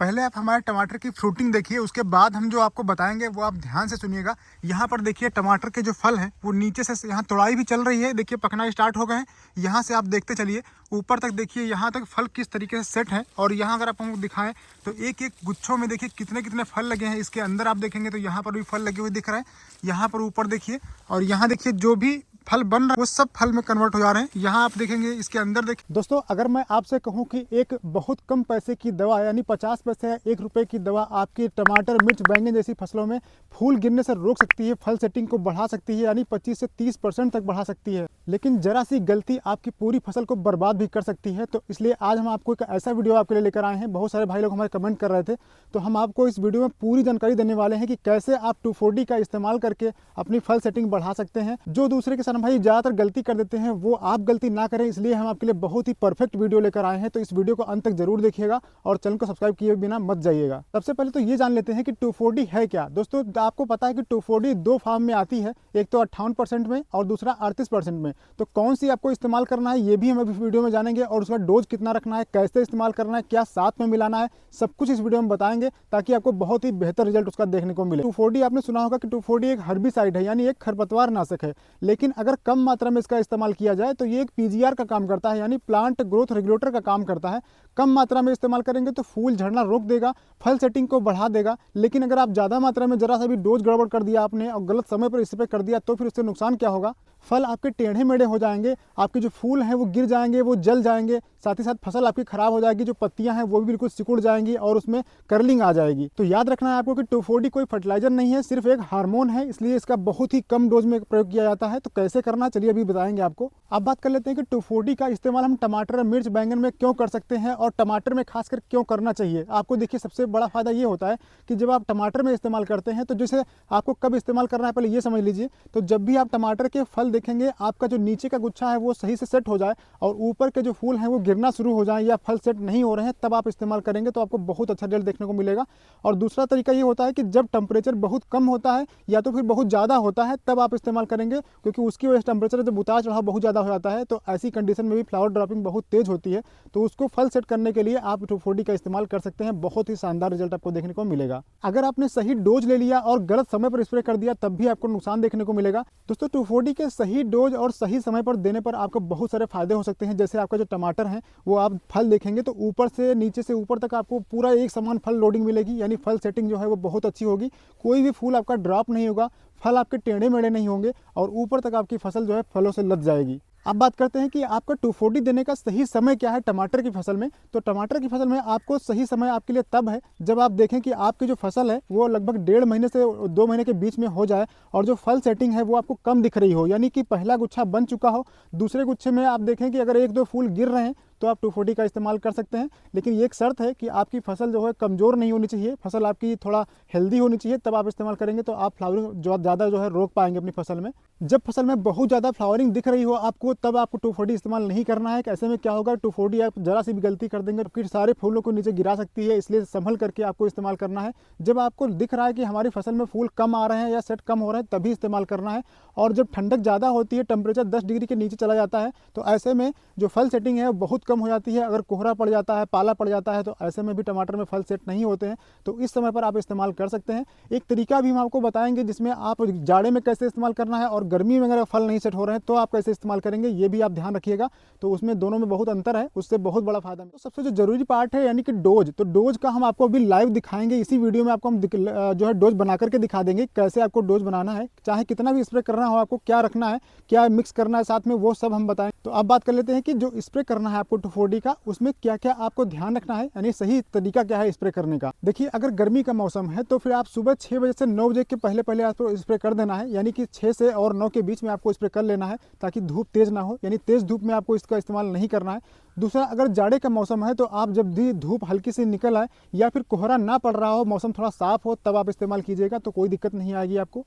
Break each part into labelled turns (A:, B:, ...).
A: पहले आप हमारे टमाटर की फ्रूटिंग देखिए, उसके बाद हम जो आपको बताएंगे वो आप ध्यान से सुनिएगा। यहाँ पर देखिए टमाटर के जो फल हैं वो नीचे से यहाँ तोड़ाई भी चल रही है, देखिए पकना स्टार्ट हो गए हैं। यहाँ से आप देखते चलिए ऊपर तक, देखिए यहाँ तक फल किस तरीके से सेट है। और यहाँ अगर आप हमको दिखाएं तो एक एक गुच्छों में देखिए कितने कितने फल लगे हैं। इसके अंदर आप देखेंगे तो यहाँ पर भी फल लगे हुए दिख रहे हैं। यहाँ पर ऊपर देखिए, और यहाँ देखिए जो भी फल बन रहा है वो सब फल में कन्वर्ट हो जा रहे हैं। यहाँ आप देखेंगे इसके अंदर देखिए दोस्तों, अगर मैं आपसे कहूँ कि एक बहुत कम पैसे की दवा यानी 50 पैसे या 1 रुपए की दवा आपकी टमाटर, मिर्च, बैंगन जैसी फसलों में फूल गिरने से रोक सकती है, फल सेटिंग को बढ़ा सकती है, यानी 25 से 30% तक बढ़ा सकती है, लेकिन जरा सी गलती आपकी पूरी फसल को बर्बाद भी कर सकती है। तो इसलिए आज हम आपको एक ऐसा वीडियो आपके लिए लेकर आए हैं। बहुत सारे भाई लोग हमारे कमेंट कर रहे थे, तो हम आपको इस वीडियो में पूरी जानकारी देने वाले हैं कि कैसे आप 2,4-D का इस्तेमाल करके अपनी फल सेटिंग बढ़ा सकते हैं। जो दूसरे किसान भाई ज़्यादातर गलती कर देते हैं वो आप गलती ना करें, इसलिए हम आपके लिए बहुत ही परफेक्ट वीडियो लेकर आए हैं। तो इस वीडियो को अंत तक जरूर देखिएगा और चैनल को सब्सक्राइब किए बिना मत जाइएगा। सबसे पहले तो ये जान लेते हैं कि 2,4-D है क्या। दोस्तों आपको पता है कि 2,4-D 2 फॉर्म में आती है, एक तो 58% में और दूसरा 38% में। तो कौन सी आपको इस्तेमाल करना है ये भी हम इस वीडियो में जानेंगे, और उसका डोज कितना रखना है, कैसे इस्तेमाल करना है, क्या साथ में मिलाना है, सब कुछ इस वीडियो में बताएंगे ताकि आपको बहुत ही बेहतर रिजल्ट उसका देखने को मिले। 2,4-D आपने सुना होगा कि 2,4-D एक हर्बिसाइड है, यानी एक खरपतवार नाशक है, लेकिन अगर कम मात्रा में इसका इस्तेमाल किया जाए तो ये एक PGR का काम करता है, यानी प्लांट ग्रोथ रेगुलेटर का काम करता है। कम मात्रा में इस्तेमाल करेंगे तो फूल झड़ना रोक देगा, फल सेटिंग को बढ़ा देगा, लेकिन अगर आप ज़्यादा मात्रा में जरा सा भी डोज गड़बड़ कर दिया आपने और गलत समय पर स्प्रे कर दिया तो फिर उससे नुकसान क्या होगा, फल आपके टेढ़े मेढ़े हो जाएंगे, आपके जो फूल हैं वो गिर जाएंगे, वो जल जाएंगे, साथ ही साथ फसल आपकी खराब हो जाएगी, जो पत्तियां हैं वो भी बिल्कुल सिकुड़ जाएंगी और उसमें कर्लिंग आ जाएगी। तो याद रखना है आपको कि 2,4-D कोई फर्टिलाइजर नहीं है, सिर्फ एक हार्मोन है, इसलिए इसका बहुत ही कम डोज में प्रयोग किया जाता है। तो कैसे करना चलिए अभी बताएंगे आपको। अब बात कर लेते हैं कि 2,4-D का इस्तेमाल हम टमाटर, मिर्च, बैंगन में क्यों कर सकते हैं और टमाटर में खासकर क्यों करना चाहिए। आपको देखिए सबसे बड़ा फायदा ये होता है कि जब आप टमाटर में इस्तेमाल करते हैं तो जैसे आपको कब इस्तेमाल करना है पहले ये समझ लीजिए। तो जब भी आप टमाटर के फल देखेंगे आपका जो नीचे का गुच्छा है वो सही से सेट हो जाए और ऊपर के जो फूल हैं वो गिरना शुरू हो जाए या फल सेट नहीं हो रहे हैं, तब आप इस्तेमाल करेंगे तो आपको बहुत अच्छा रिजल्ट देखने को मिलेगा। और दूसरा तरीका ये होता है कि जब टेम्परेचर बहुत कम होता है या तो फिर बहुत ज़्यादा होता है तब आप इस्तेमाल करेंगे, क्योंकि उसकी वजह से टेम्परेचर जब उतार चढ़ाव बहुत ज़्यादा हो जाता है तो ऐसी कंडीशन में भी फ्लावर ड्रॉपिंग बहुत तेज होती है। तो उसको फल सेट करने के लिए आप 2,4-D का इस्तेमाल कर सकते हैं, बहुत ही शानदार रिजल्ट आपको देखने को मिलेगा। अगर आपने सही डोज ले लिया और गलत समय पर स्प्रे कर दिया तब भी आपको नुकसान देखने को मिलेगा। दोस्तों 2,4-D के सही डोज और सही समय पर देने पर आपको बहुत सारे फायदे हो सकते हैं। जैसे आपका जो टमाटर है वो आप फल देखेंगे तो ऊपर से नीचे से ऊपर तक आपको पूरा एक समान फल लोडिंग मिलेगी, यानी फल सेटिंग जो है वो बहुत अच्छी होगी, कोई भी फूल आपका ड्रॉप नहीं होगा, फल आपके टेढ़े मेढ़े नहीं होंगे और ऊपर तक आपकी फसल जो है फलों से लद जाएगी। अब बात करते हैं कि आपका 2,4-D देने का सही समय क्या है टमाटर की फसल में। तो टमाटर की फसल में आपको सही समय आपके लिए तब है जब आप देखें कि आपकी जो फसल है वो लगभग 1.5 महीने से 2 महीने के बीच में हो जाए और जो फल सेटिंग है वो आपको कम दिख रही हो, यानी कि पहला गुच्छा बन चुका हो, दूसरे गुच्छे में आप देखें कि अगर 1-2 फूल गिर रहे हैं तो आप 2,4-D का इस्तेमाल कर सकते हैं। लेकिन ये एक शर्त है कि आपकी फसल जो है कमज़ोर नहीं होनी चाहिए, फसल आपकी थोड़ा हेल्दी होनी चाहिए, तब आप इस्तेमाल करेंगे तो आप फ्लावरिंग जो ज़्यादा जो है रोक पाएंगे अपनी फसल में। जब फसल में बहुत ज़्यादा फ्लावरिंग दिख रही हो आपको तब आपको 2,4-D इस्तेमाल नहीं करना है। ऐसे में क्या होगा, 2,4-D आप जरा सी भी गलती कर देंगे तो फिर सारे फूलों को नीचे गिरा सकती है, इसलिए संभल करके आपको इस्तेमाल करना है। जब आपको दिख रहा है कि हमारी फसल में फूल कम आ रहे हैं या सेट कम हो रहे हैं तभी इस्तेमाल करना है। और जब ठंडक ज़्यादा होती है, टेम्परेचर 10 डिग्री के नीचे चला जाता है तो ऐसे में जो फल सेटिंग है वो बहुत कम हो जाती है। अगर कोहरा पड़ जाता है, पाला पड़ जाता है तो ऐसे में भी टमाटर में फल सेट नहीं होते हैं, तो इस समय पर आप इस्तेमाल कर सकते हैं। एक तरीका भी हम आपको बताएंगे जिसमें आप जाड़े में कैसे इस्तेमाल करना है और गर्मी में अगर फल नहीं सेट हो रहे हैं तो आप कैसे इस्तेमाल करेंगे, ये भी आप ध्यान रखिएगा। तो उसमें दोनों में बहुत अंतर है, उससे बहुत बड़ा फायदा है। तो सबसे जो जरूरी पार्ट है यानी कि डोज, तो डोज का हम आपको अभी लाइव दिखाएंगे इसी वीडियो में। आपको हम जो है डोज बना करके दिखा देंगे कैसे आपको डोज बनाना है, चाहे कितना भी स्प्रे करना हो आपको क्या रखना है, क्या मिक्स करना है साथ में, वो सब हम बताएं। तो अब बात कर लेते हैं कि जो स्प्रे करना है आपको 2,4-D का उसमें क्या क्या आपको ध्यान रखना है, यानी सही तरीका क्या है स्प्रे करने का। देखिए अगर गर्मी का मौसम है तो फिर आप सुबह 6 बजे से 9 बजे के पहले पहले आपको स्प्रे कर देना है, यानी कि 6 से और 9 के बीच में आपको स्प्रे कर लेना है ताकि धूप तेज ना हो, यानी तेज धूप में आपको इसका इस्तेमाल नहीं करना है। दूसरा, अगर जाड़े का मौसम है तो आप जब भी धूप हल्की सी निकल आए या फिर कोहरा ना पड़ रहा हो, मौसम थोड़ा साफ हो, तब आप इस्तेमाल कीजिएगा तो कोई दिक्कत नहीं आएगी आपको।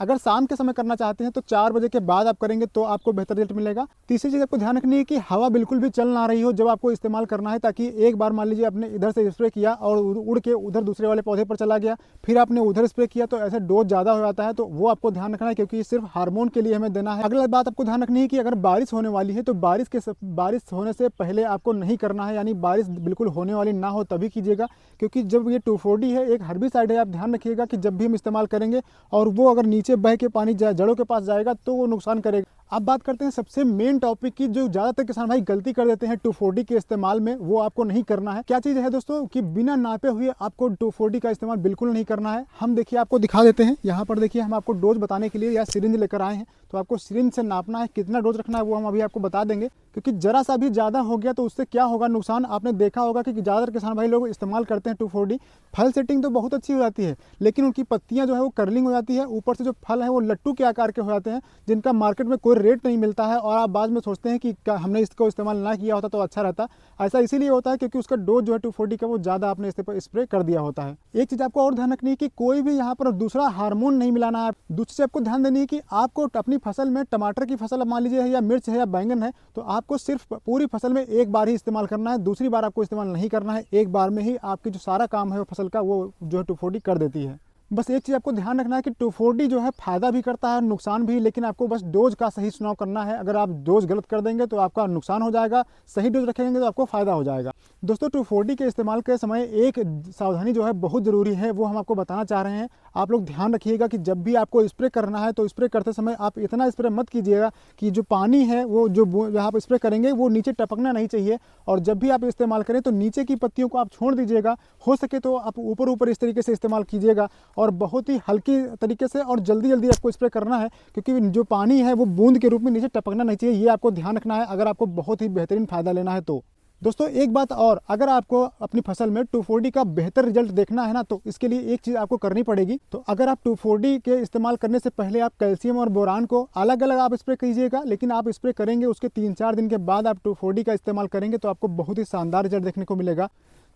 A: अगर शाम के समय करना चाहते हैं तो 4 बजे के बाद आप करेंगे तो आपको बेहतर रिजल्ट मिलेगा। तीसरी चीज़ आपको ध्यान रखनी है कि हवा बिल्कुल भी चल ना रही हो जब आपको इस्तेमाल करना है, ताकि एक बार मान लीजिए आपने इधर से स्प्रे किया और उड़ के उधर दूसरे वाले पौधे पर चला गया, फिर आपने उधर स्प्रे किया तो ऐसे डोज ज़्यादा हो जाता है, तो वो आपको ध्यान रखना है क्योंकि सिर्फ हार्मोन के लिए हमें देना है। अगला बात आपको ध्यान रखनी है कि अगर बारिश होने वाली है तो बारिश होने से पहले आपको नहीं करना है, यानी बारिश बिल्कुल होने वाली ना हो तभी कीजिएगा, क्योंकि जब ये 2,4-D है एक हर्बिसाइड है। आप ध्यान रखिएगा कि जब भी हम इस्तेमाल करेंगे और वो अगर नीचे बह के पानी जड़ों के पास जाएगा तो वो नुकसान करेगा। अब बात करते हैं सबसे मेन टॉपिक की, जो ज़्यादातर किसान भाई गलती कर देते हैं 2,4-D के इस्तेमाल में, वो आपको नहीं करना है। क्या चीज़ है दोस्तों कि बिना नापे हुए आपको 2,4-D का इस्तेमाल बिल्कुल नहीं करना है। हम देखिए आपको दिखा देते हैं, यहाँ पर देखिए हम आपको डोज बताने के लिए या सिरिंज लेकर आए हैं, तो आपको सिरिंज से नापना है, कितना डोज रखना है वो हम अभी आपको बता देंगे, क्योंकि जरा सा भी ज़्यादा हो गया तो उससे क्या होगा नुकसान। आपने देखा होगा कि ज़्यादातर किसान भाई लोग इस्तेमाल करते हैं 2,4-D, फल सेटिंग तो बहुत अच्छी हो जाती है लेकिन उनकी पत्तियां जो है वो कर्लिंग हो जाती है, ऊपर से जो फल है वो लट्टू के आकार के हो जाते हैं, जिनका मार्केट में कोई रेट नहीं मिलता है और आप बाद में सोचते हैं कि क्या हमने इसको इस्तेमाल ना किया होता तो अच्छा रहता। ऐसा इसीलिए होता है क्योंकि उसका डोज जो है 2,4-D का वो ज़्यादा आपने इस पर स्प्रे कर दिया होता है। एक चीज़ आपको और ध्यान रखनी है कि कोई भी यहाँ पर दूसरा हार्मोन नहीं मिलाना है। दूसरी चीज़ आपको ध्यान देनी है कि आपको अपनी फसल में, टमाटर की फसल मान लीजिए है या मिर्च है या बैंगन है, तो आपको सिर्फ पूरी फसल में एक बार ही इस्तेमाल करना है, दूसरी बार आपको इस्तेमाल नहीं करना है। एक बार में ही आपकी जो सारा काम है वो फसल का वो जो है 2,4-D कर देती है। बस एक चीज़ आपको ध्यान रखना है कि 2,4-D जो है फ़ायदा भी करता है और नुकसान भी, लेकिन आपको बस डोज का सही चुनाव करना है। अगर आप डोज गलत कर देंगे तो आपका नुकसान हो जाएगा, सही डोज रखेंगे तो आपको फ़ायदा हो जाएगा। दोस्तों 2,4-D के इस्तेमाल के समय एक सावधानी जो है बहुत ज़रूरी है, वो हम आपको बताना चाह रहे हैं। आप लोग ध्यान रखिएगा कि जब भी आपको स्प्रे करना है तो स्प्रे करते समय आप इतना स्प्रे मत कीजिएगा कि जो पानी है वो जो जहाँ आप स्प्रे करेंगे वो नीचे टपकना नहीं चाहिए, और जब भी आप इस्तेमाल करें तो नीचे की पत्तियों को आप छोड़ दीजिएगा। हो सके तो आप ऊपर ऊपर इस तरीके से इस्तेमाल कीजिएगा और बहुत ही हल्की तरीके से और जल्दी जल्दी आपको स्प्रे करना है, क्योंकि जो पानी है वो बूंद के रूप में नीचे टपकना नहीं चाहिए। ये आपको ध्यान रखना है अगर आपको बहुत ही बेहतरीन फ़ायदा लेना है तो। दोस्तों एक बात और, अगर आपको अपनी फसल में 2,4-D का बेहतर रिजल्ट देखना है ना, तो इसके लिए एक चीज़ आपको करनी पड़ेगी। तो अगर आप 2,4-D के इस्तेमाल करने से पहले आप कैल्शियम और बोरान को अलग अलग आप स्प्रे कीजिएगा, लेकिन आप स्प्रे करेंगे उसके 3-4 दिन के बाद आप 2,4-D का इस्तेमाल करेंगे तो आपको बहुत ही शानदार रिजल्ट देखने को मिलेगा।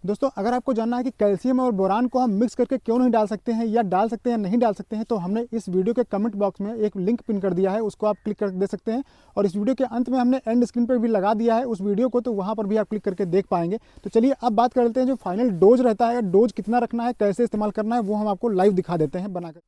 A: दोस्तों अगर आपको जानना है कि कैल्शियम और बोरान को हम मिक्स करके क्यों नहीं डाल सकते हैं, या डाल सकते हैं नहीं डाल सकते हैं, तो हमने इस वीडियो के कमेंट बॉक्स में एक लिंक पिन कर दिया है, उसको आप क्लिक कर दे सकते हैं। और इस वीडियो के अंत में हमने एंड स्क्रीन पर भी लगा दिया है उस वीडियो को, तो वहाँ पर भी आप क्लिक करके देख पाएंगे। तो चलिए अब बात कर लेते हैं जो फाइनल डोज रहता है, डोज कितना रखना है, कैसे इस्तेमाल करना है, वो हम आपको लाइव दिखा देते हैं बनाकर।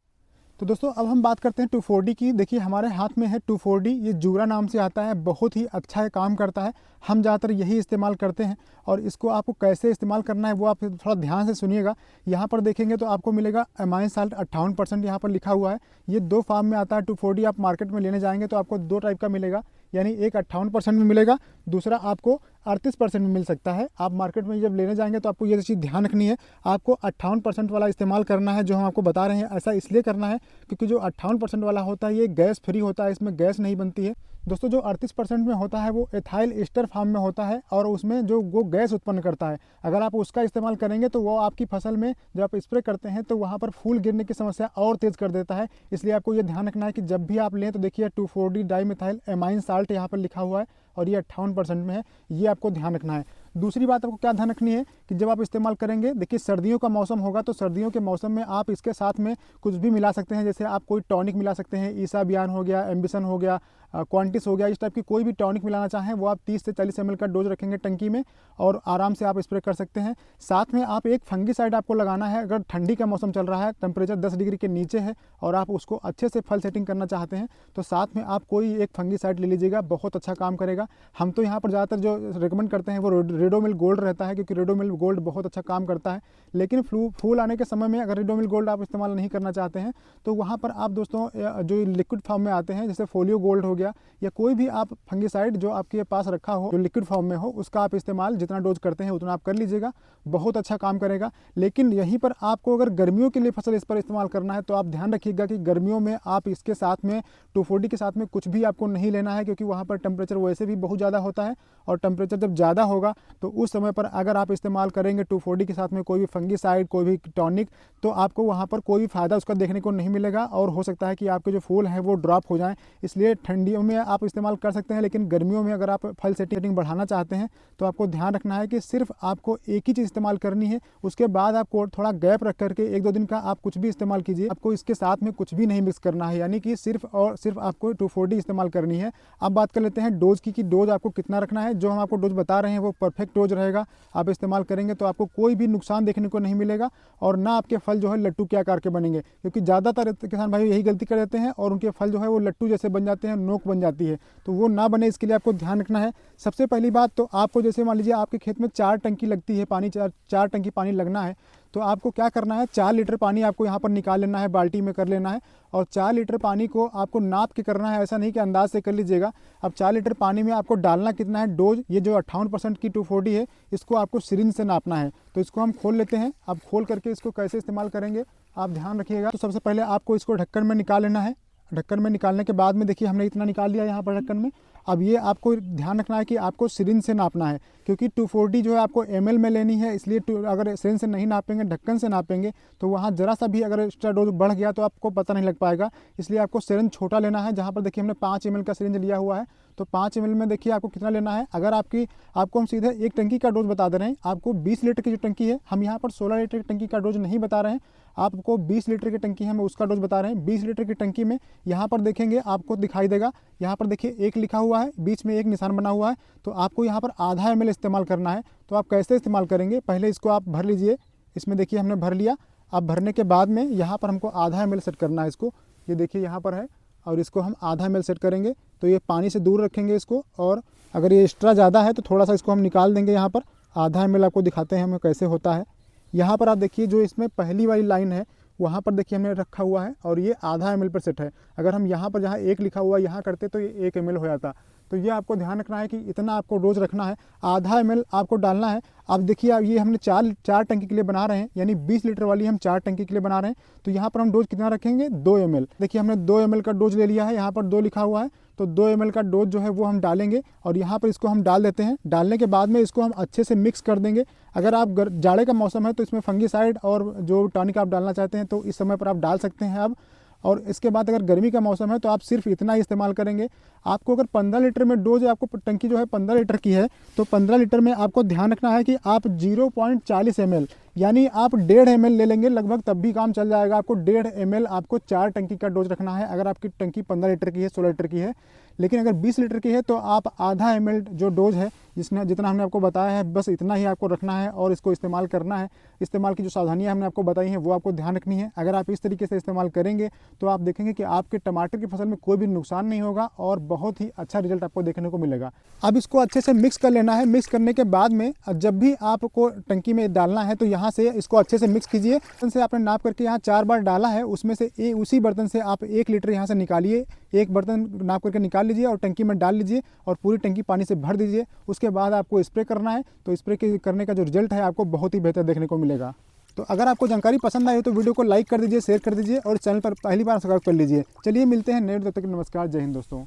A: तो दोस्तों अब हम बात करते हैं 2,4-D की। देखिए हमारे हाथ में है 2,4-D, ये जूरा नाम से आता है, बहुत ही अच्छा है, काम करता है। हम ज़्यादातर यही इस्तेमाल करते हैं और इसको आपको कैसे इस्तेमाल करना है वो आप थोड़ा ध्यान से सुनिएगा। यहाँ पर देखेंगे तो आपको मिलेगा अमाइन साल्ट 58% यहाँ पर लिखा हुआ है। ये 2 फार्म में आता है 2,4-D। आप मार्केट में लेने जाएंगे तो आपको 2 टाइप का मिलेगा, यानी एक 58% में मिलेगा, दूसरा आपको 38% में मिल सकता है। आप मार्केट में जब लेने जाएंगे तो आपको ये चीज़ ध्यान रखनी है, आपको 58% वाला इस्तेमाल करना है जो हम आपको बता रहे हैं। ऐसा इसलिए करना है क्योंकि जो 58% वाला होता है ये गैस फ्री होता है, इसमें गैस नहीं बनती है। दोस्तों जो 38% में होता है वो एथाइल एस्टर फार्म में होता है और उसमें जो वो गैस उत्पन्न करता है, अगर आप उसका इस्तेमाल करेंगे तो वो आपकी फसल में जब आप स्प्रे करते हैं तो वहाँ पर फूल गिरने की समस्या और तेज़ कर देता है। इसलिए आपको ये ध्यान रखना है कि जब भी आप लें तो देखिए 2,4-D डाइमेथाइल अमाइन साल्ट यहाँ पर लिखा हुआ है और ये 58% में है, ये आपको ध्यान रखना है। दूसरी बात आपको क्या ध्यान रखनी है कि जब आप इस्तेमाल करेंगे, देखिए सर्दियों का मौसम होगा तो सर्दियों के मौसम में आप इसके साथ में कुछ भी मिला सकते हैं, जैसे आप कोई टॉनिक मिला सकते हैं, ईसा बियान हो गया, एम्बिशन हो गया, क्वांटिस हो गया, इस टाइप की कोई भी टॉनिक मिलाना चाहें वो आप 30 से 40 ml का डोज रखेंगे टंकी में और आराम से आप स्प्रे कर सकते हैं। साथ में आप एक फंगीसाइड आपको लगाना है, अगर ठंडी का मौसम चल रहा है, टेम्परेचर 10 डिग्री के नीचे है और आप उसको अच्छे से फल सेटिंग करना चाहते हैं तो साथ में आप कोई एक फंगीसाइड ले लीजिएगा, बहुत अच्छा काम करेगा। हम तो यहाँ पर ज़्यादातर जो रिकमेंड करते हैं वो रेडोमिल गोल्ड रहता है, क्योंकि रेडोमिल गोल्ड बहुत अच्छा काम करता है। लेकिन फूल आने के समय में अगर रेडोमिल गोल्ड आप इस्तेमाल नहीं करना चाहते हैं तो वहाँ पर आप दोस्तों जो लिक्विड फॉर्म में आते हैं, जैसे फोलियो गोल्ड हो गया या कोई भी आप फंगीसाइड जो आपके पास रखा हो जो लिक्विड फॉर्म में हो, उसका आप इस्तेमाल जितना डोज करते हैं उतना आप कर लीजिएगा, बहुत अच्छा काम करेगा। लेकिन यहीं पर आपको अगर गर्मियों के लिए फसल इस पर इस्तेमाल करना है तो आप ध्यान रखिएगा कि गर्मियों में आप इसके साथ में 2,4-D के साथ में कुछ भी आपको नहीं लेना है, क्योंकि वहाँ पर टेम्परेचर वैसे भी बहुत ज़्यादा होता है और टेम्परेचर जब ज़्यादा होगा तो उस समय पर अगर आप इस्तेमाल करेंगे 2,4-D के साथ में कोई भी फंगीसाइड, कोई भी टॉनिक, तो आपको वहाँ पर कोई भी फ़ायदा उसका देखने को नहीं मिलेगा और हो सकता है कि आपके जो फूल हैं वो ड्रॉप हो जाएँ। इसलिए ठंडियों में आप इस्तेमाल कर सकते हैं, लेकिन गर्मियों में अगर आप फल सेटिंग बढ़ाना चाहते हैं तो आपको ध्यान रखना है कि सिर्फ आपको एक ही चीज़ इस्तेमाल करनी है। उसके बाद आपको थोड़ा गैप रख करके 1-2 दिन का आप कुछ भी इस्तेमाल कीजिए। आपको इसके साथ में कुछ भी नहीं मिक्स करना है, यानी कि सिर्फ और सिर्फ आपको 2,4-D इस्तेमाल करनी है। अब बात कर लेते हैं डोज की कि डोज आपको कितना रखना है। जो हम आपको डोज बता रहे हैं वो परफेक्ट डोज रहेगा। आप इस्तेमाल करेंगे तो आपको कोई भी नुकसान देखने को नहीं मिलेगा और ना आपके फल जो है लट्टू के आकार के बनेंगे, क्योंकि ज़्यादातर किसान भाई यही गलती कर देते हैं और उनके फल जो है वो लट्टू जैसे बन जाते हैं, नोक बन जाती है। तो वो ना बने, इसके लिए आपको ध्यान रखना है। सबसे पहली बात तो आपको, जैसे मान लीजिए आपके खेत में 4 टंकी लगती है पानी, 4 टंकी पानी लगना है, तो आपको क्या करना है, 4 लीटर पानी आपको यहाँ पर निकाल लेना है, बाल्टी में कर लेना है और 4 लीटर पानी को आपको नाप के करना है, ऐसा नहीं कि अंदाज से कर लीजिएगा। अब 4 लीटर पानी में आपको डालना कितना है डोज, ये जो 58% की 2,4-D है, इसको आपको सिरिंज से नापना है। तो इसको हम खोल लेते हैं। अब खोल करके इसको कैसे इस्तेमाल करेंगे आप ध्यान रखिएगा। तो सबसे पहले आपको इसको ढक्कन में निकाल लेना है। ढक्कन में निकालने के बाद में देखिए हमने इतना निकाल लिया यहाँ पर ढक्कन में। अब ये आपको ध्यान रखना है कि आपको सिरिंज से नापना है, क्योंकि 2,4-D जो है आपको ml में लेनी है, इसलिए अगर सिरिंज से नहीं नापेंगे, ढक्कन से नापेंगे, तो वहाँ ज़रा सा भी अगर एक्स्ट्रा डोज बढ़ गया तो आपको पता नहीं लग पाएगा। इसलिए आपको सिरिंज छोटा लेना है। जहाँ पर देखिए हमने 5 ml का सिरिंज लिया हुआ है, तो 5 ml में देखिए आपको कितना लेना है। अगर आपको हम सीधे एक टंकी का डोज बता दे रहे हैं, आपको 20 लीटर की जो टंकी है, हम यहाँ पर 16 लीटर की टंकी का डोज नहीं बता रहे हैं, आपको 20 लीटर की टंकी है, हम उसका डोज बता रहे हैं। 20 लीटर की टंकी में यहाँ पर देखेंगे आपको दिखाई देगा, यहाँ पर देखिए 1 लिखा हुआ है, बीच में 1 निशान बना हुआ है, तो आपको यहाँ पर आधा ml इस्तेमाल करना है। तो आप कैसे इस्तेमाल करेंगे, पहले इसको आप भर लीजिए। इसमें देखिए हमने भर लिया। अब भरने के बाद में यहाँ पर हमको आधा ml सेट करना है इसको। ये देखिए यहाँ पर है और इसको हम आधा ml सेट करेंगे। तो ये पानी से दूर रखेंगे इसको, और अगर ये एक्स्ट्रा ज़्यादा है तो थोड़ा सा इसको हम निकाल देंगे। यहाँ पर आधा ml आपको दिखाते हैं हमें कैसे होता है। यहाँ पर आप देखिए जो इसमें पहली वाली लाइन है वहाँ पर देखिए हमने रखा हुआ है और ये आधा ml पर सेट है। अगर हम यहाँ पर जहाँ 1 लिखा हुआ यहाँ करते तो ये 1 ml हो जाता। तो ये आपको ध्यान रखना है कि इतना आपको डोज रखना है, आधा ml आपको डालना है। अब देखिए अब ये हमने 4 टंकी के लिए बना रहे हैं, यानी 20 लीटर वाली हम 4 टंकी के लिए बना रहे हैं। तो यहाँ पर हम डोज कितना रखेंगे, 2 ml। देखिए हमने 2 ml का डोज ले लिया है, यहाँ पर 2 लिखा हुआ है, तो 2 ml का डोज जो है वो हम डालेंगे और यहाँ पर इसको हम डाल देते हैं। डालने के बाद में इसको हम अच्छे से मिक्स कर देंगे। अगर आप जाड़े का मौसम है तो इसमें फंगीसाइड और जो टॉनिक आप डालना चाहते हैं तो इस समय पर आप डाल सकते हैं अब। और इसके बाद अगर गर्मी का मौसम है तो आप सिर्फ इतना ही इस्तेमाल करेंगे। आपको अगर 15 लीटर में डोज, आपको टंकी जो है 15 लीटर की है, तो 15 लीटर में आपको ध्यान रखना है कि आप 0.40 ml, यानी आप 1.5 ml ले लेंगे लगभग, तब भी काम चल जाएगा। आपको 1.5 ml आपको 4 टंकी का डोज रखना है अगर आपकी टंकी 15 लीटर की है, 16 लीटर की है। लेकिन अगर 20 लीटर की है तो आप आधा ml जो डोज है, जितना हमने आपको बताया है, बस इतना ही आपको रखना है और इसको इस्तेमाल करना है। इस्तेमाल की जो सावधानियां हमने आपको बताई हैं वो आपको ध्यान रखनी है। अगर आप इस तरीके से इस्तेमाल करेंगे तो आप देखेंगे कि आपके टमाटर की फसल में कोई भी नुकसान नहीं होगा और बहुत ही अच्छा रिजल्ट आपको देखने को मिलेगा। अब इसको अच्छे से मिक्स कर लेना है। मिक्स करने के बाद में जब भी आपको टंकी में डालना है तो यहाँ से इसको अच्छे से मिक्स कीजिए। से आपने नाप करके यहाँ 4 बार डाला है, उसमें से उसी बर्तन से आप 1 लीटर यहाँ से निकालिए, एक बर्तन नाप करके निकाल लीजिए और टंकी में डाल लीजिए और पूरी टंकी पानी से भर दीजिए। उसके बाद आपको स्प्रे करना है, तो स्प्रे करने का जो रिजल्ट है आपको बहुत ही बेहतर देखने को मिलेगा। तो अगर आपको जानकारी पसंद आई तो वीडियो को लाइक कर दीजिए, शेयर कर दीजिए और चैनल पर पहली बार सब्सक्राइब कर लीजिए। चलिए मिलते हैं नेक्स्ट, तब तक नमस्कार, जय हिंद दोस्तों।